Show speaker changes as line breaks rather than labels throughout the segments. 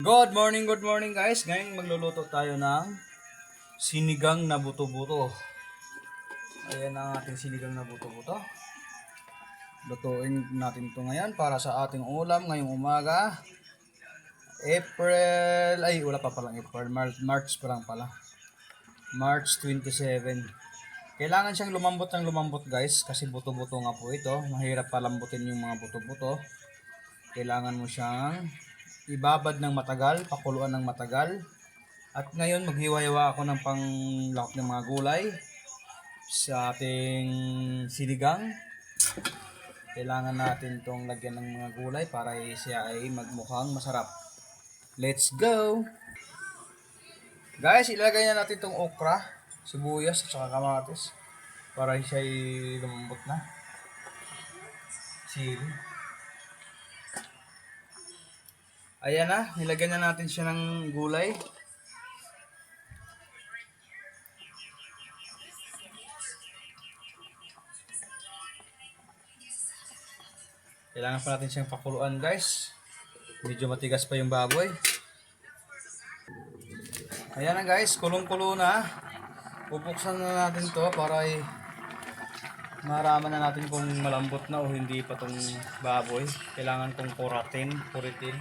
Good morning guys. Ngayon magluluto tayo ng sinigang na buto-buto. Ayan ang ating sinigang na buto-buto. Lutuin natin ito ngayon para sa ating ulam ngayong umaga. Wala pa palang April, March pa lang pala. March 27. Kailangan siyang lumambot guys kasi buto-buto nga po ito. Mahirap palambutin yung mga buto-buto. Kailangan mo siyang ibabad ng matagal, pakuluan ng matagal. At ngayon maghiwa-hiwa ako ng panglahok ng mga gulay sa ating sinigang. Kailangan natin itong lagyan ng mga gulay para siya ay magmukhang masarap. Let's go! Guys, ilagay na natin itong okra, sibuyas at saka kamatis para siya ay lumambot na. Sili. Ayan na, nilagyan na natin siya ng gulay. Kailangan pa natin siyang pakuluan guys. Medyo matigas pa yung baboy. Ayan na guys, kulong-kulo na. Pupuksan na natin to para ay maraman na natin kung malambot na o hindi pa tong baboy. Kailangan kong puritin.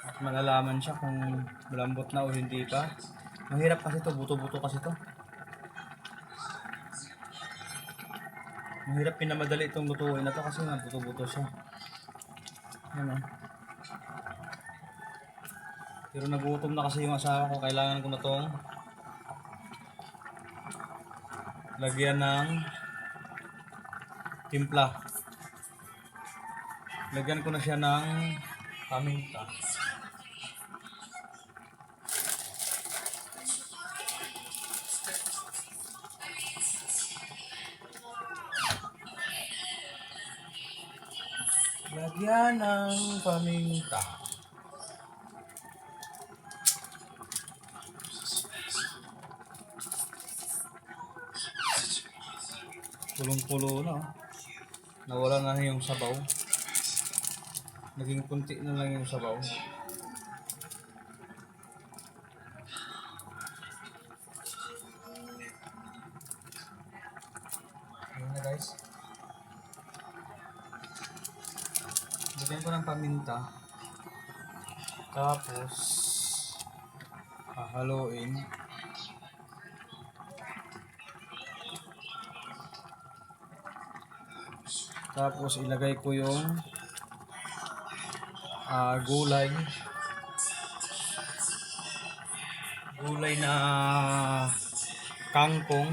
At malalaman siya kung malambot na o hindi pa. Mahirap kasi to, buto-buto kasi to. Mahirap pinamadali itong lutuin na to kasi nga buto-buto siya. Ano? Pero nagutom na kasi yung asawa ko, kailangan ko na tong lagyan ng timpla. Lagyan ko na siya ng paminta. Lagyan ng paminta. Pulong-pulo na. Nawala na yung sabaw. Naging kunti na lang yung sabaw. Ayan na guys. Lagyan ko ng paminta. Tapos hahaluin. Tapos ilagay ko yung gulay na kangkong.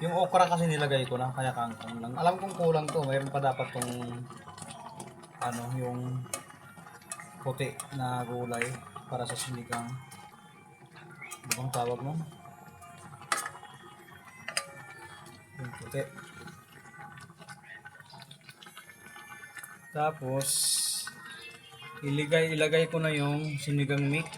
Yung okra kasi nilagay ko na, kaya kangkong lang. Alam kong kulang to, mayroon pa dapat tong yung puti na gulay para sa sinigang. Ano bang tawag mo? Yung puti. Tapos ilagay ko na yung sinigang mix.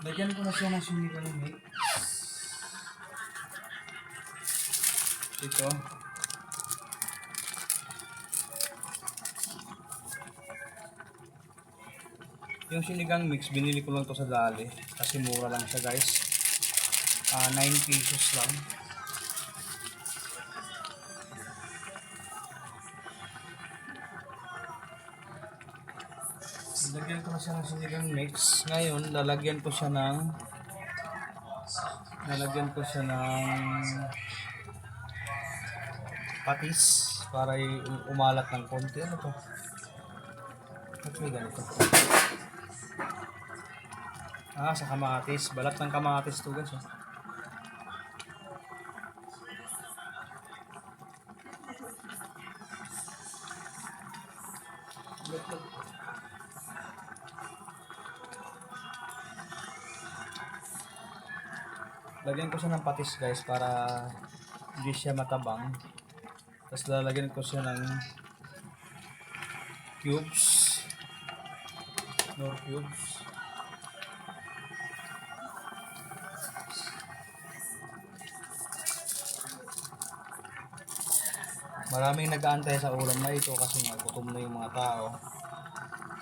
Lagyan ko na siya ng sinigang mix. Ito. Yung sinigang mix, binili ko lang to sa Dali kasi mura lang siya guys. 9 pesos lang. Lagyan ko na siya ng sinigang mix. Ngayon, lalagyan ko siya ng patis para umalat ng konti. Ano to? Ba't may ganito? Sa kamatis. Balat ng kamatis to guys. Lagyan ko siya ng patis guys para hindi siya matabang. Tapos lalagyan ko siya ng cubes. Nor cubes. Maraming nag-aantay sa ulam na ito kasi gutom na yung mga tao.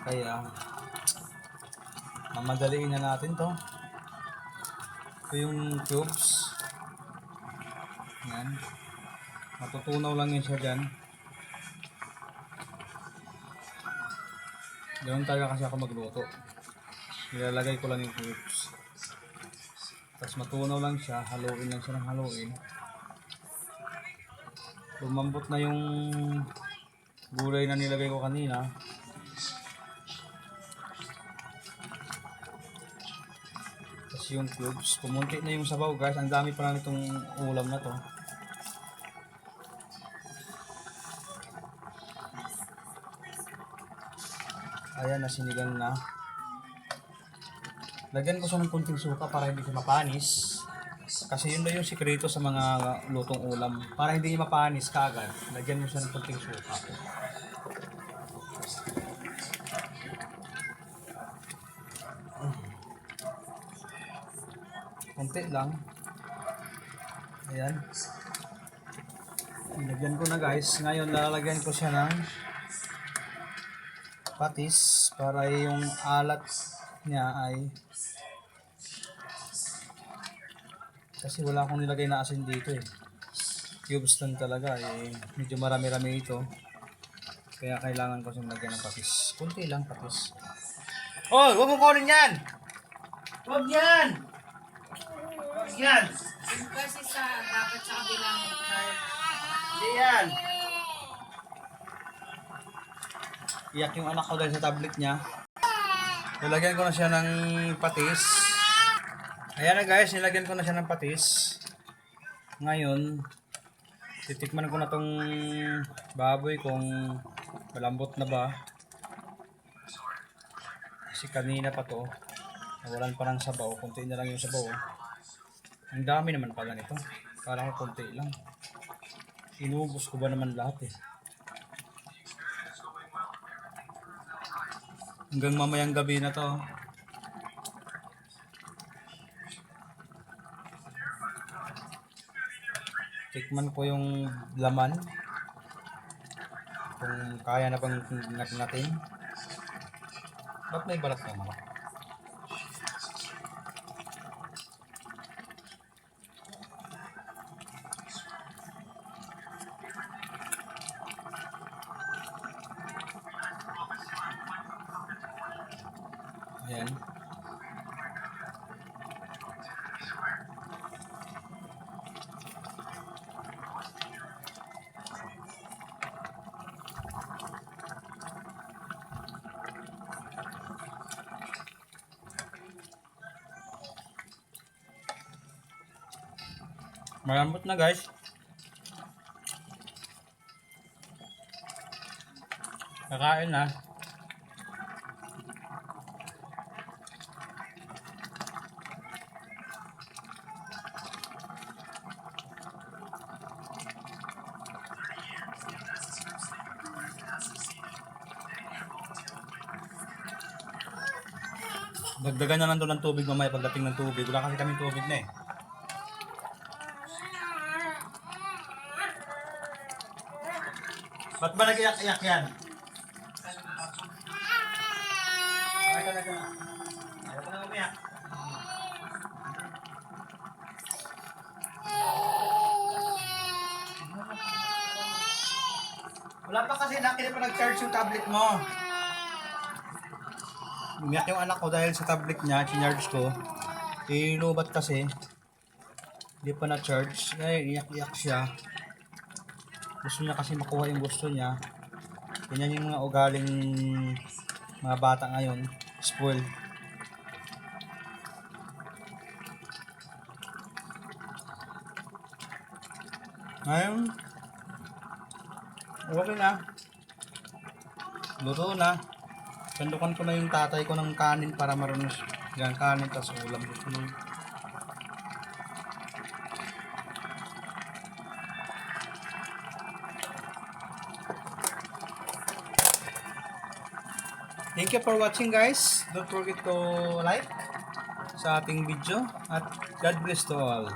Kaya mamadaliin na natin to. Ito yung cubes. Yan. Matutunaw lang yun siya dyan. Ganun talaga kasi ako magluto. Nilalagay ko lang yung cubes. Tapos matunaw lang siya. Haluin lang siya ng haluin. Lumambot na yung gulay na nilagay ko kanina. Tapos yung cubes. Pumunti na yung sabaw guys. Ang dami pa na itong ulam na to. Ayan, nasinigang na. Lagyan ko siya ng kunting suka para hindi siya mapanis. Kasi yun na yung sikreto sa mga lutong ulam. Para hindi niya mapanis kaagad, lagyan mo siya ng kunting suka. Kunti lang. Ayan. Lagyan ko na guys. Ngayon lalagyan ko siya ng patis para yung alat niya ay, kasi wala akong nilagay na asin dito eh. Cubes lang talaga eh. Medyo marami-rami ito. Kaya kailangan ko siyang lagyan ng patis. Kunti lang patis. Oh, huwag mo kunin yan! Huwag yan! Huwag yan!
Kasi dapat sa kabilang card.
Hindi yan! Iyak yung anak ko dahil sa tablet niya. Nilagyan ko na siya ng patis. Ayan na guys, nilagyan ko na siya ng patis. Ngayon, titikman ko na tong baboy kung malambot na ba. Kasi kanina pa to, nawalan pa ng sabaw. Kunti na lang yung sabaw. Ang dami naman pala nito. Parang kunti lang. Inubos ko ba naman lahat eh. Hanggang mamayang gabi na to. Tikman ko yung laman. Kung kaya na pang natin. Ba't may balat naman? Ayan. Malambot na guys. Kakain na. Dagdagan na lang doon ng tubig mamaya pagdating ng tubig. Wala kasi kaming tubig na eh. Ba't ba nag-iyak-iyak yan? Ay, talaga. Ayaw ko na umiyak. Wala pa kasi nakita pa nag-charge yung tablet mo. Umiyak yung anak ko dahil sa tablet niya, chinarge ko. Inubat kasi. Hindi pa na-charge. Ay, iyak-iyak siya. Gusto niya kasi makuha yung gusto niya. Ganyan yung mga ugaling mga bata ngayon. Spoil. Ngayon, okay na. Luto na. Sandukan ko na yung tatay ko ng kanin para marunong yung kanin tas ulam. Gusto nung thank you for watching guys. Don't forget to like sa ating video at God bless to all.